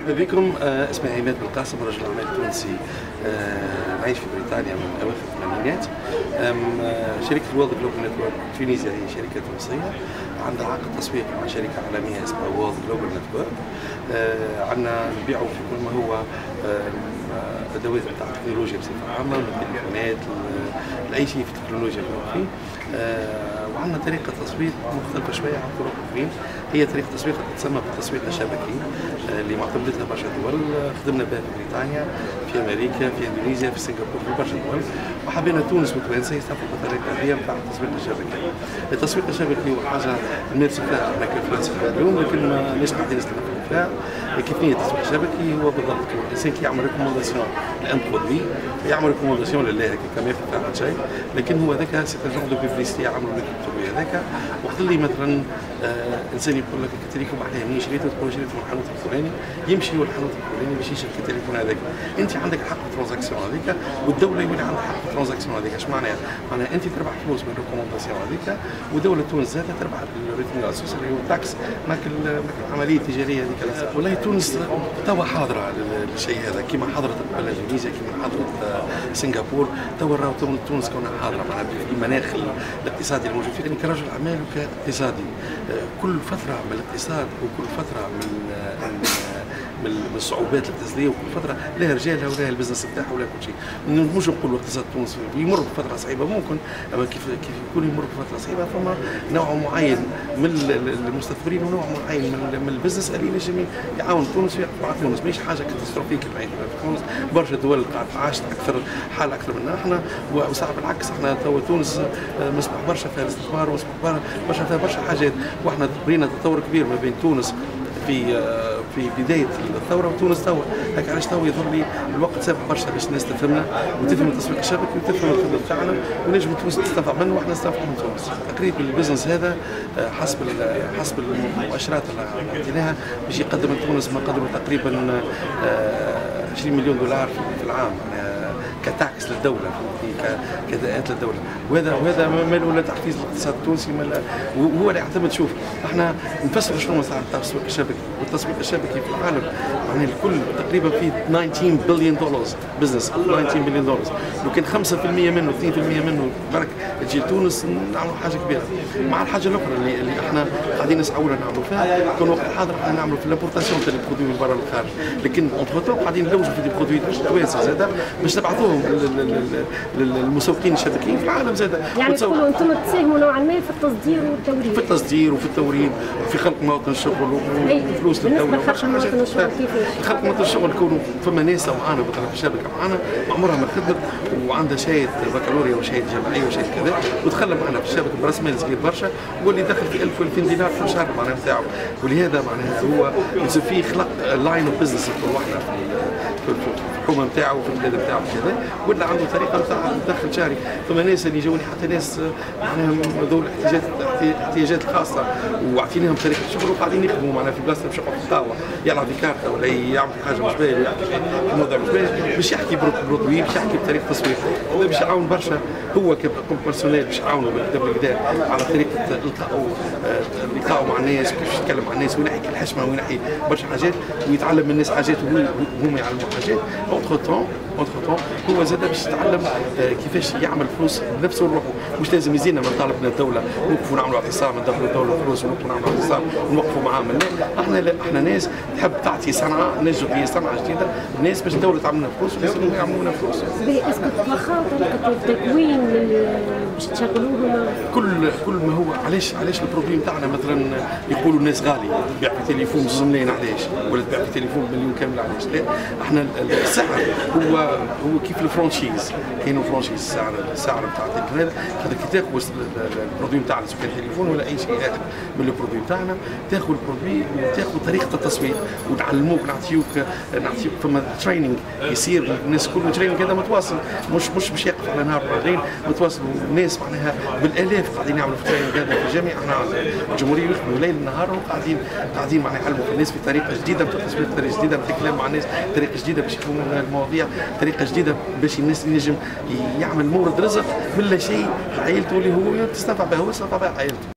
مرحبا بكم. اسمي عماد بالقاسم، رجل اعمال تونسي نعيش في بريطانيا من اواخر الثمانينات. شركه وورلد جلوبال نتورك تونيزيا هي شركه تونسيه عندها عقد تسويق مع شركه عالميه اسمها وورلد جلوبال نتورك. عندنا نبيعوا في كل ما هو ادوات نتاع التكنولوجيا بصفه عامه، من التليفونات لاي شيء في التكنولوجيا فيه. وعندنا طريقه تسويق مختلفه شويه عن طرق اخرين، هي طريقه تسويق تسمى بالتسويق الشبكي اللي معتمدتها برشا دول. خدمنا بها في بريطانيا، في امريكا، في اندونيسيا، في سنغافوره، في برشا دول، وحبينا تونس وتوانسه يستفيدوا بالطريقه هذه نتاع التسويق الشبكي. التسويق الشبكي هو حاجه نمارسوا فيها احنا كفرنسيين اليوم، لكن ماناش قاعدين نستفيدوا فيها. كيف هي التسويق الشبكي؟ هو بالضبط الانسان كي يعمل ريكومونداسيون لان برودوي، يعمل ريكومونداسيون لله هكا كما ياخذ فيها شيء، لكن هو هذاك سي ان جور دو بيبليسيتي عملوا لك البرودوي هذاك. وقت اللي مثلا انسان يقول لك التليفون معناها منين شريته، تقول شريته من الحانوت الفلاني، يمشي هو الحانوت الفلاني باش يشري التليفون هذاك. انت عندك حق الترانزاكسيون هذيك، والدوله يولي عندها حق الترانزاكسيون هذيك. اش معناها؟ معناها انت تربح فلوس من الريكومونداسيون هذيك، ودوله تونس زادة تربح بالريتم الاسوس اللي هو التاكس ماك العمليه التجاريه هذيك. والله تونس توا حاضره للشيء هذا، كما حضرت قبل اندونيسيا، كما حضرت سنغافور. توا راهو تونس كونها حاضره معناها في المناخ الاقتصادي الموجود فيه. يعني كرجل اعمال وكاقتصادي، كل فتره من الاقتصاد وكل فتره من الصعوبات الاقتصاديه، وكل فتره لها رجالها ولها البزنس نتاعها ولها كل شيء. مش نقول الاقتصاد التونسي يمر بفتره صعيبه، ممكن، اما كيف يكون يمر بفتره صعيبه فما نوع معين من المستثمرين ونوع معين من البزنس اللي ينجم يعاون تونس ويقف مع تونس. ماهيش حاجه كاتاستروفيك كما في تونس. برشا دول قاعد عاشت حال اكثر منا احنا، وصعب العكس. احنا توا تونس مسموح برشا فيها الاستثمار، ومسموح برشا فيها برشا حاجات، واحنا رينا تطور كبير ما بين تونس في بدايه الثوره وتونس توا. هكا علاش توا يظهر لي الوقت سابق برشا باش الناس تفهمنا وتفهم التسويق الشبكي وتفهم الخدمه تاعنا، ونجم تونس تستنفع منه واحنا نستنفع من تونس. تقريبا البزنس هذا حسب المؤشرات اللي عطيناها باش يقدم لتونس ما قدروا تقريبا 20 مليون دولار في العام كتاكس للدوله، كدائات للدوله. وهذا ماله لا تحفيز الاقتصاد التونسي، وهو اللي يعتمد. شوف احنا نفسروا شنو صار التسويق الشبكي، والتسويق الشبكي في العالم يعني الكل تقريبا في 19 بليون دولار بزنس، 19 بليون دولار. لو كان 5% منه 2% منه برك تجي لتونس نعملوا حاجه كبيره. مع الحاجه الاخرى اللي احنا قاعدين نسعوا نعملوا فيها، كون وقت الحاضر احنا نعملوا في الامبورتاسيون تاع البرودوي من برا للخارج، لكن اونتر تو قاعدين نلوجوا في دي برودوي توانسه زاده باش نبعثوهم للمسوقين الشبكيين في العالم زاده. يعني تقولوا انتم تساهموا نوعا ما في التصدير والتوريد، في التصدير وفي التوريد وفي خلق مواطن الشغل وفلوس للدوله. خلق مواطن الشغل كيفاش؟ خلق مواطن الشغل كونوا فما ناس معانا مثلا في الشبكه معانا عمرها ما خدمت وعندها شهاده بكالوريا وشهاده جامعيه وشهاده كذا، ودخل معنا في الشبكه براس مال صغير برشا، واللي دخل في 1000 و2000 دينار في الشهر معناها نتاعو. ولهذا معناها هو يصير فيه خلق لاين اوف بزنس وحنا في الحكومه نتاعو في البلاد نتاعو كذا، ولا عنده طريقه نتاع دخل شهري. ثم ناس اللي جاوني حتى ناس معناها ذوي الاحتياجات الخاصه، وعطيناهم طريقه شغل وقاعدين يخدموا معناها في بلاصه باش يقعد في القهوه يلعب في كارته ولا يعمل حاجه مش باهيه ويحكي في موضوع مش باهي، باش يحكي برودوي، باش يحكي بطريقه تسويق. هذا باش يعاون برشا هو كوم بيرسونيل، باش يعاونوا بالكدا على طريقه لقائه مع الناس، كيفاش يتكلم مع الناس، وين يحكي الحشمه، وين يحكي برشا حاجات، ويتعلم من الناس حاجات وهم يعلموا حاجات. اونتر تون هو زاد باش يتعلم كيفاش يعمل فلوس بنفسه وروحه. مش لازم يزيدنا من طالبنا الدوله نوقفوا نعملوا اعتصام ندخلوا الدوله فلوس ونوقفوا نعملوا اعتصام ونوقفوا معامل. لا، احنا ناس تحب تعطي صنعه، نجد هي صنعه جديده الناس باش الدوله تعمل لنا فلوس ولازم يعملوا لنا فلوس. اسكو تتلخاو طريقه التكوين باش تشغلوهم؟ كل ما هو علاش البروبليم تاعنا مثلا يقولوا الناس غالي، تبيع في تليفون بزوز ملايين علاش، ولا تبيع في تليفون بمليون كامل علاش؟ لا، احنا السعر هو كيف الفرانشيز، كاينوا فرانشيز السعر نتاع التليفون هذا كي تاخذ البرودوي نتاعنا سواء كان تليفون ولا اي شيء اخر من البرودوي نتاعنا، تاخذ البرودوي وتاخذ طريقه التسويق ونعلموك نعطيوك فما تريننج يصير الناس كل تريننج هذا متواصل، مش باش يقف على نهار بعدين متواصل. الناس معناها بالالاف قاعدين يعملوا في التريننج هذا في الجميع. احنا الجمهوريه يخدموا ليل نهار وقاعدين معناها يعلموا الناس في طريقه جديده نتاع التسويق، طريقه جديده نتاع الكلام مع الناس، طريقه جديده باش يفهموا المواضيع، طريقه جديده باش الناس ينجم يعمل مورد رزق من لا شيء عائلته اللي هو تستنفع بها هو يستنفع بها عائلته.